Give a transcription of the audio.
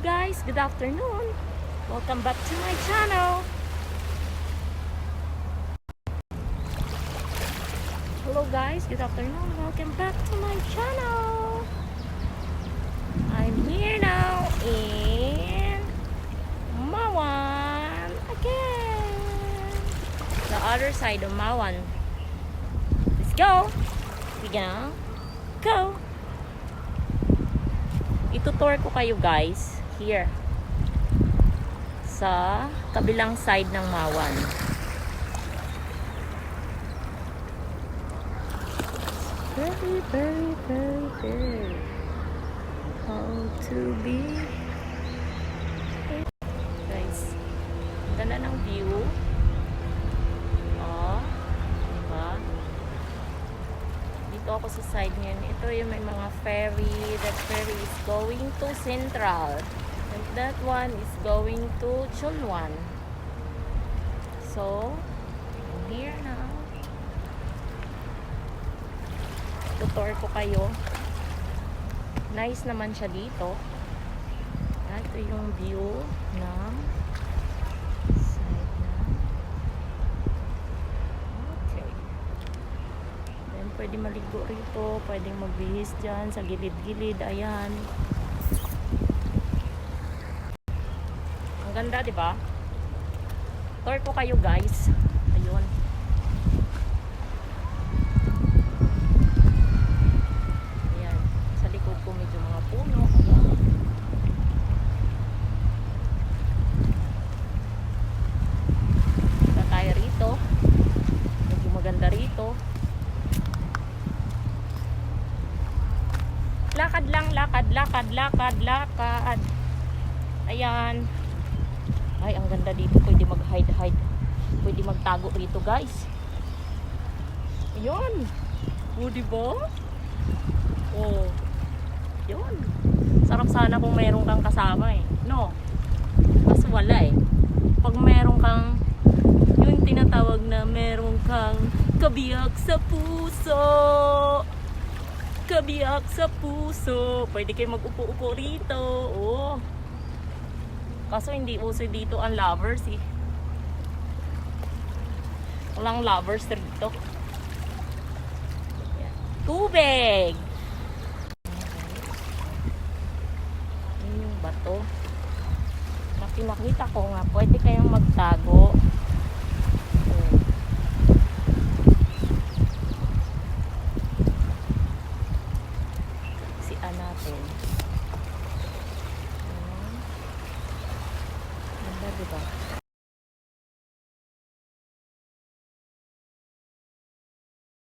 guys, good afternoon. Welcome back to my channel. Hello guys, good afternoon. Welcome back to my channel. I'm here now in Mawan again. The other side of Mawan. Let's go. We gonna go. Itutour ko kayo guys here sa kabilang side ng Mawan. Very, very, very, very how to be guys. Ganda ng view. Oh, diba? Dito ako sa side ngayon. Ito yung may mga ferry. That ferry is going to Central. And that one is going to Chunwan. So, I'm here now. Tutor ko kayo. Nice naman siya dito. Ito yung view ng side na. Okay. Then, pwede maligo rito. Pwedeng magbihis dyan sa gilid-gilid. Ayan. Ang ganda, di ba? Tour ko kayo, guys. Ayun. Ayan. Sa likod ko medyo mga puno. Ayan. Punta tayo rito. Medyo maganda rito. Lakad lang, lakad, lakad, lakad, lakad. Ayan. Ay, ang ganda dito. Pwede mag-hide-hide. Pwede magtago rito, guys. Ayun. O, diba? O. Yun. Sarap sana kung mayroon kang kasama eh. No? Kasi wala eh. Pag mayroon kang yung tinatawag na mayroon kang kabiyak sa puso. Kabiyak sa puso. Pwede kayo mag-upo-upo rito. Oh. Kaso hindi uso dito ang lovers eh. Walang lovers dito. Yan. Tubig! Yun yung bato. Nakita ko nga, pwede kayong magtago. Sian natin. Diba?